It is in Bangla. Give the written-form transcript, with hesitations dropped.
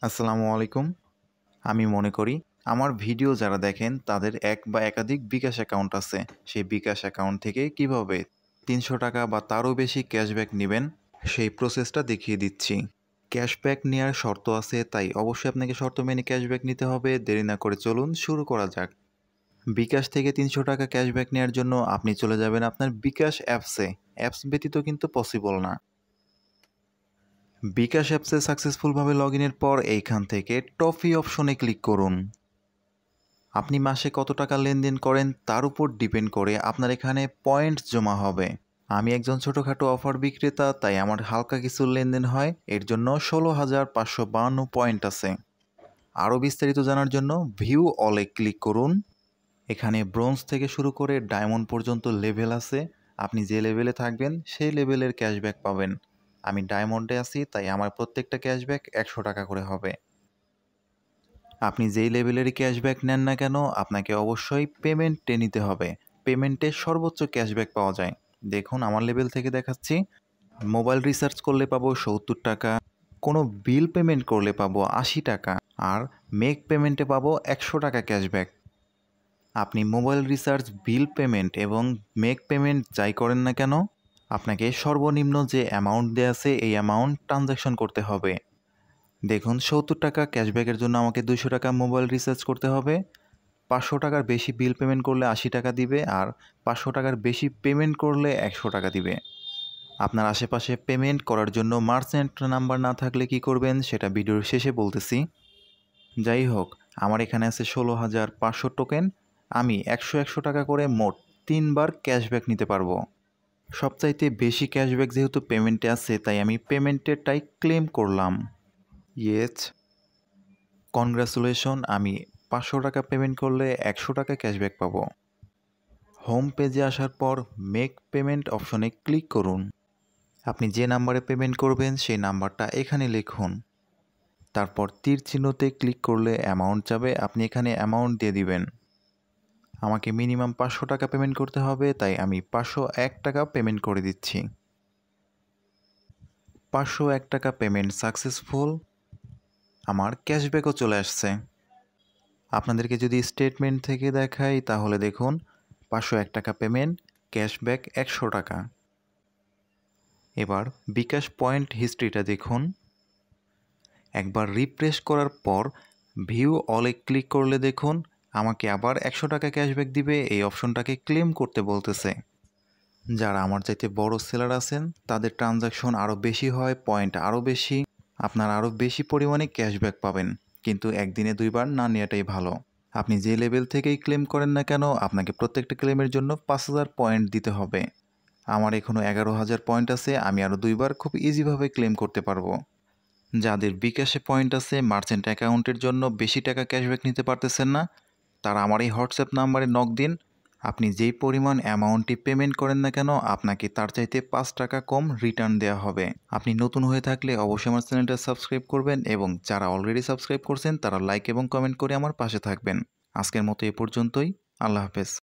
আসসালামু আলাইকুম। আমি মনে করি আমার ভিডিও যারা দেখেন তাদের এক বা একাধিক বিকাশ অ্যাকাউন্ট আছে। সেই বিকাশ অ্যাকাউন্ট থেকে কিভাবে ৳৩০০ বা তারও বেশি ক্যাশব্যাক নিবেন সেই প্রসেসটা দেখিয়ে দিচ্ছি। ক্যাশব্যাক নেয়ার শর্ত আছে, তাই অবশ্যই আপনাকে শর্ত মেনে ক্যাশব্যাক নিতে হবে। দেরি না করে চলুন শুরু করা যাক। বিকাশ থেকে ৳৩০০ ক্যাশব্যাক নেয়ার জন্য আপনি চলে যাবেন আপনার বিকাশ অ্যাপসে। অ্যাপস ব্যতীত কিন্তু পসিবল না। বিকাশ অ্যাপসে সাকসেসফুলভাবে লগইনের পর এইখান থেকে টফি অপশনে ক্লিক করুন। আপনি মাসে কত টাকা লেনদেন করেন তার উপর ডিপেন্ড করে আপনার এখানে পয়েন্ট জমা হবে। আমি একজন ছোটোখাটো অফার বিক্রেতা, তাই আমার হালকা কিছু লেনদেন হয়, এর জন্য ১৬,৫৫২ পয়েন্ট আছে। আরও বিস্তারিত জানার জন্য ভিউ অলে ক্লিক করুন। এখানে ব্রোঞ্জ থেকে শুরু করে ডায়মন্ড পর্যন্ত লেভেল আছে। আপনি যে লেভেলে থাকবেন সেই লেভেলের ক্যাশব্যাক পাবেন। আমি ডায়মন্ডে আছি, তাই আমার প্রত্যেকটা ক্যাশব্যাক ৳১০০ করে হবে। আপনি যেই লেভেলেরই ক্যাশব্যাক নেন না কেন আপনাকে অবশ্যই পেমেন্টে নিতে হবে। পেমেন্টে সর্বোচ্চ ক্যাশব্যাক পাওয়া যায়। দেখুন আমার লেভেল থেকে দেখাচ্ছি। মোবাইল রিচার্জ করলে পাবো ৳৭০, কোনো বিল পেমেন্ট করলে পাবো ৳৮০ আর মেক পেমেন্টে পাবো ৳১০০ ক্যাশব্যাক। আপনি মোবাইল রিচার্জ, বিল পেমেন্ট এবং মেক পেমেন্ট যাই করেন না কেন আপনাকে সর্বনিম্ন যে অ্যামাউন্ট দেয়া আছে এই অ্যামাউন্ট ট্রানজ্যাকশন করতে হবে। দেখুন ৳৭০ ক্যাশব্যাকের জন্য আমাকে ৳২০০ মোবাইল রিচার্জ করতে হবে। ৳৫০০ বেশি বিল পেমেন্ট করলে ৳৮০ দিবে আর ৳৫০০ বেশি পেমেন্ট করলে ৳১০০ দিবে। আপনার আশেপাশে পেমেন্ট করার জন্য মার্চেন্ট নাম্বার না থাকলে কি করবেন সেটা ভিডিওর শেষে বলতেছি। যাই হোক, আমার এখানে আছে ১৬,৫০০ টোকেন। আমি ৳১০০ করে মোট ৩ বার ক্যাশব্যাক নিতে পারবো। সবচাইতে বেশি ক্যাশব্যাক যেহেতু পেমেন্টে আছে, তাই আমি পেমেন্টেরটাই ক্লেম করলাম। ইয়েস, কনগ্রাচুলেশন, আমি ৳৫০০ পেমেন্ট করলে ৳১০০ ক্যাশব্যাক পাবো। হোম পেজে আসার পর মেক পেমেন্ট অপশনে ক্লিক করুন। আপনি যে নাম্বারে পেমেন্ট করবেন সেই নাম্বারটা এখানে লিখুন। তারপর তীর চিহ্নতে ক্লিক করলে অ্যামাউন্ট যাবে, আপনি এখানে অ্যামাউন্ট দিয়ে দিবেন। আমাকে মিনিমাম ৳৫০০ পেমেন্ট করতে হবে, তাই আমি ৳৫০১ পেমেন্ট করে দিচ্ছি। ৳৫০১ পেমেন্ট সাকসেসফুল। আমার ক্যাশব্যাকও চলে আসছে। আপনাদেরকে যদি স্টেটমেন্ট থেকে দেখাই তাহলে দেখুন ৳৫০১ পেমেন্ট, ক্যাশব্যাক ৳১০০। এবার বিকাশ পয়েন্ট হিস্ট্রিটা দেখুন। একবার রিফ্রেশ করার পর ভিউ অলে ক্লিক করলে দেখুন আমাকে আবার ৳১০০ ক্যাশব্যাক দিবে, এই অপশনটাকে ক্লেম করতে বলতেছে। যারা আমার চাইতে বড় সেলার আছেন তাদের ট্রানজ্যাকশন আরও বেশি হয়, পয়েন্ট আরও বেশি, আপনারা আরও বেশি পরিমাণে ক্যাশব্যাক পাবেন, কিন্তু একদিনে ২ বার না নেওয়াটাই ভালো। আপনি যে লেভেল থেকেই ক্লেম করেন না কেন আপনাকে প্রত্যেকটা ক্লেমের জন্য ৫,০০০ পয়েন্ট দিতে হবে। আমার এখনও ১১,০০০ পয়েন্ট আছে, আমি আরও ২ বার খুব ইজিভাবে ক্লেম করতে পারবো। যাদের বিকাশে পয়েন্ট আছে, মার্চেন্ট অ্যাকাউন্টের জন্য বেশি টাকা ক্যাশব্যাক নিতে পারতেছেন না, তারা আমার এই হোয়াটসঅ্যাপ নাম্বারে নক দিন। আপনি যেই পরিমাণ অ্যামাউন্টটি পেমেন্ট করেন না কেন আপনাকে তার চাইতে ৳৫ কম রিটার্ন দেওয়া হবে। আপনি নতুন হয়ে থাকলে অবশ্যই আমার চ্যানেলটা সাবস্ক্রাইব করবেন এবং যারা অলরেডি সাবস্ক্রাইব করছেন তারা লাইক এবং কমেন্ট করে আমার পাশে থাকবেন। আজকের মতো এ পর্যন্তই। আল্লাহ হাফেজ।